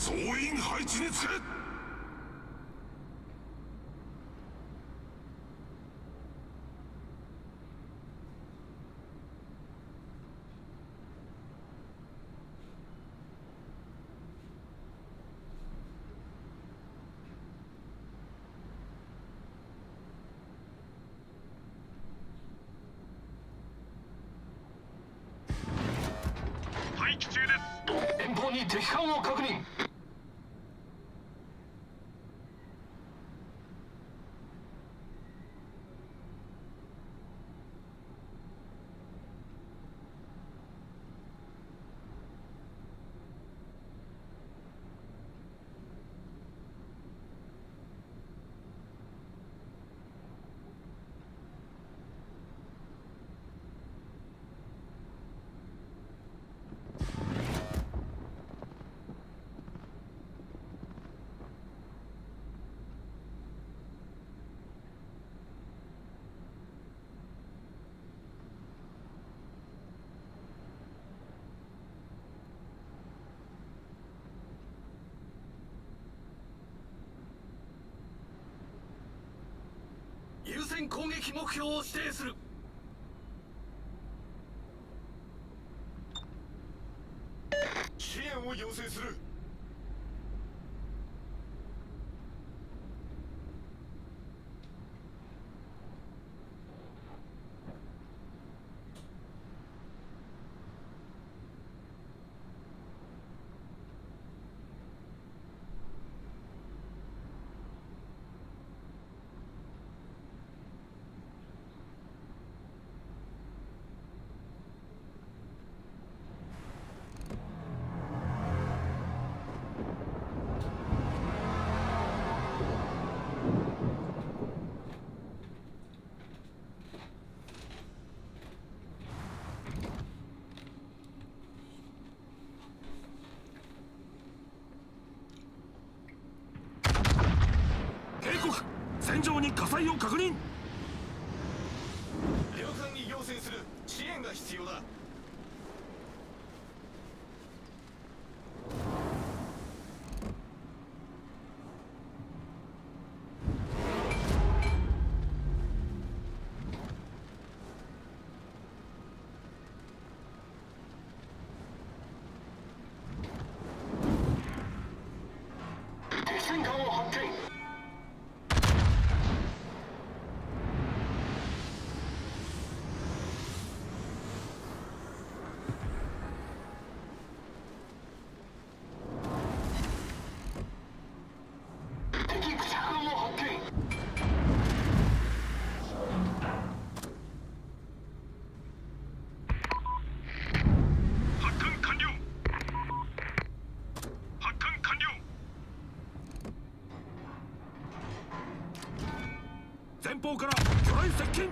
総員配置につけ。待機中です。遠方に敵艦を確認。優先攻撃目標を指定する。支援を要請する。戦場に火災を確認。旅館に要請する。支援が必要だ。敵戦艦を発見。前方から魚雷接近。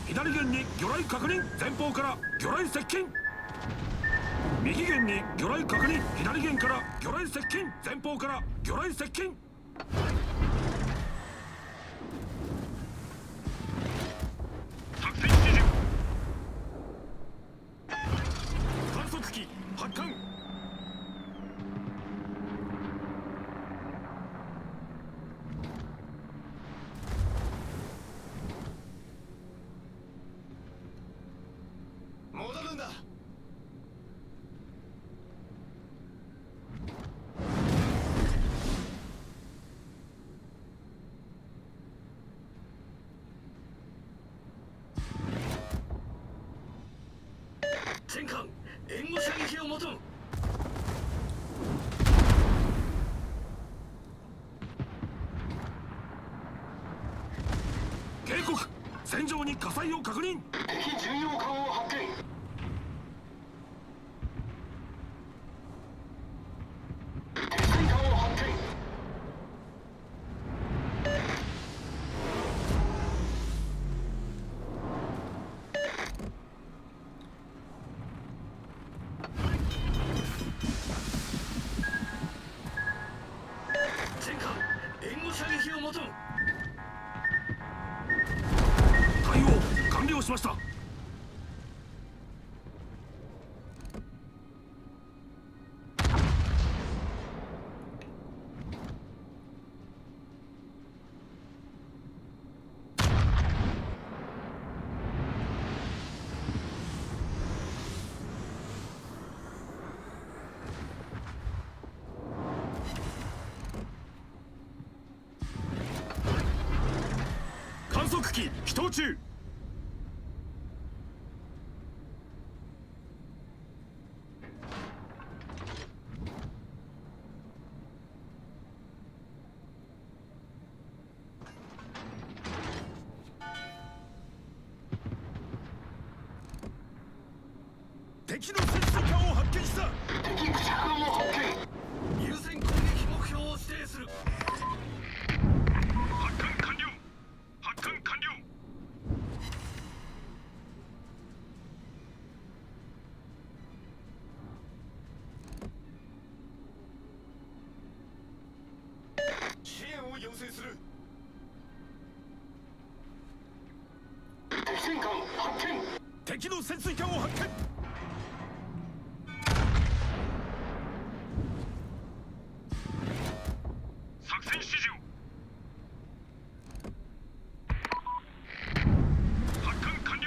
左舷に魚雷確認。前方から魚雷接近。右舷に魚雷確認。左舷から魚雷接近。前方から魚雷接近。作戦指示。観測機発艦。戻るんだ。戦艦援護射撃を求む。警告、戦場に火災を確認。敵巡洋艦を発見。敵戦艦を発見。戦艦援護射撃を求む。対応完了しました。機起動中。敵の潜水艦を発見した。敵駆逐艦を発見。優先攻撃目標を指定する。発艦完了。発艦完了。支援を要請する。敵戦艦発見。敵の潜水艦を発見。作戦指示を。発艦完了。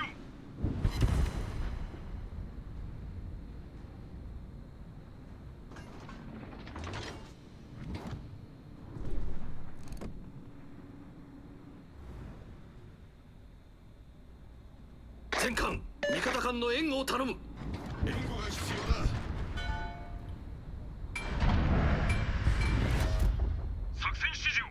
全艦味方艦の援護を頼む。援護が必要だ。作戦指示を。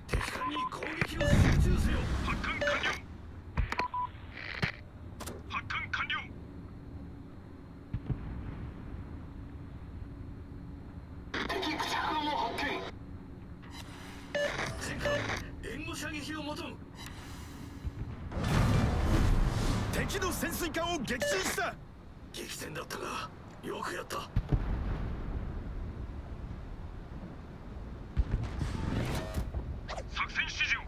敵艦に攻撃を集中せよ。発艦完了。発艦完了。敵駆逐艦を発見。戦艦援護射撃を求む。敵の潜水艦を撃沈した。激戦だったがよくやった。作戦指示を。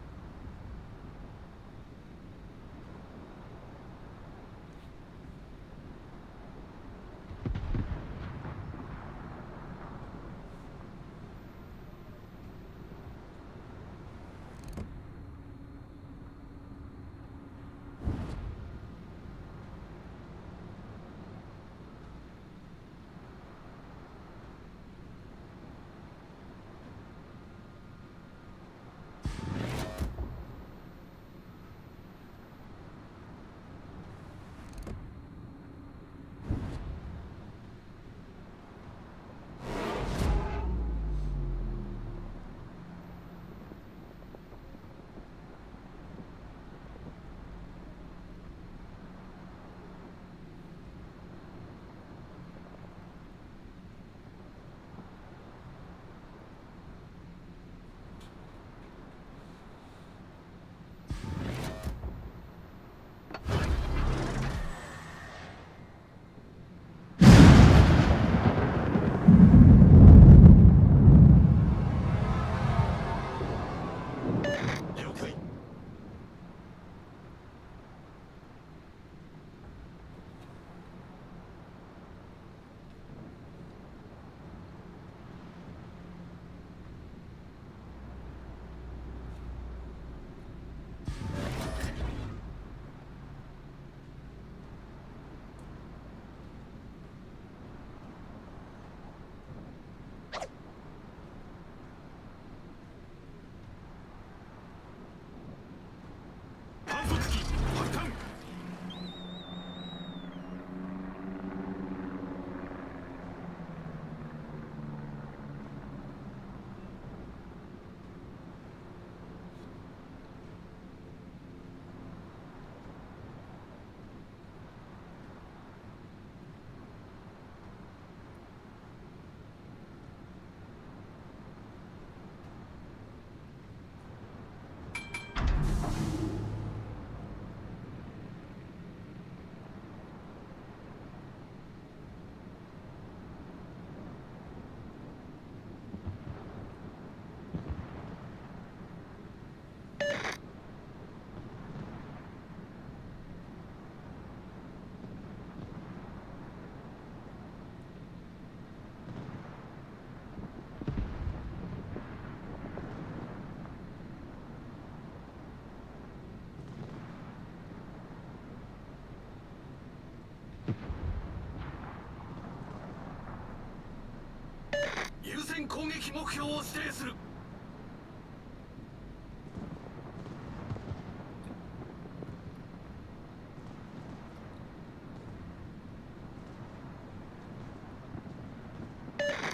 攻撃目標を指定する。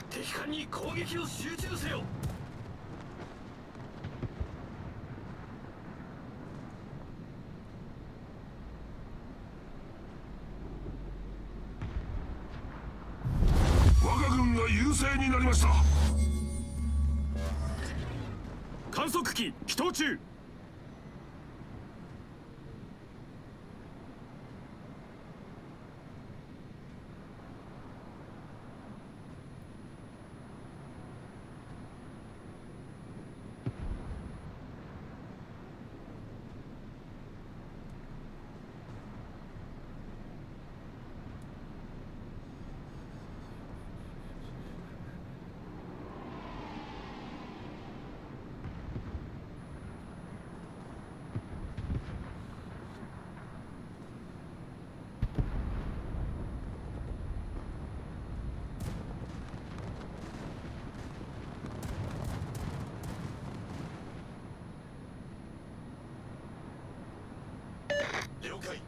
敵艦に攻撃を集中せよ。我が軍が優勢になりました。観測機起動中。了解。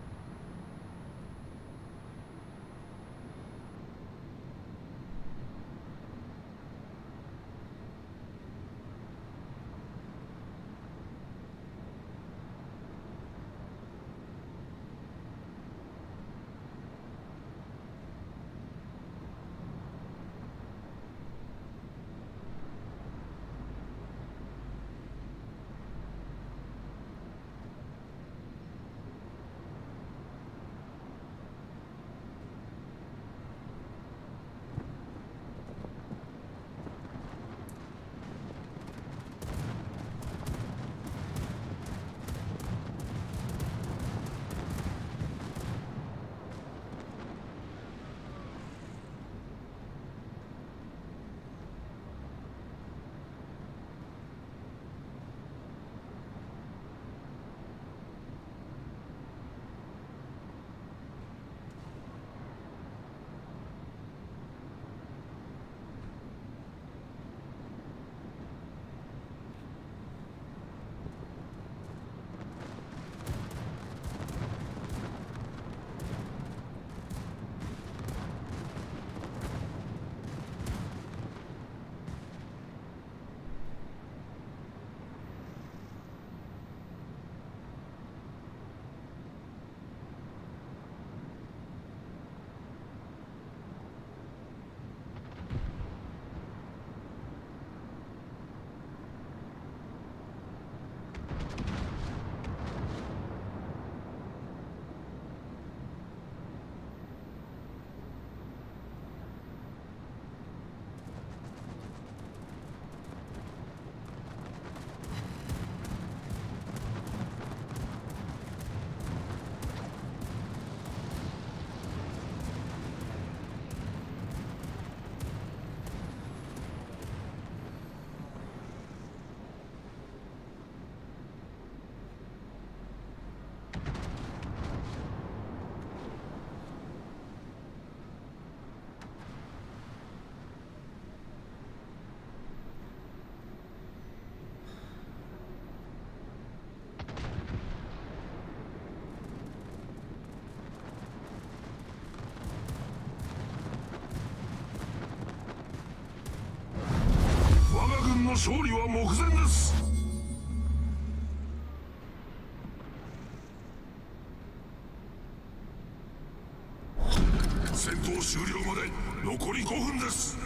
の勝利は目前です。戦闘終了まで残り5分です。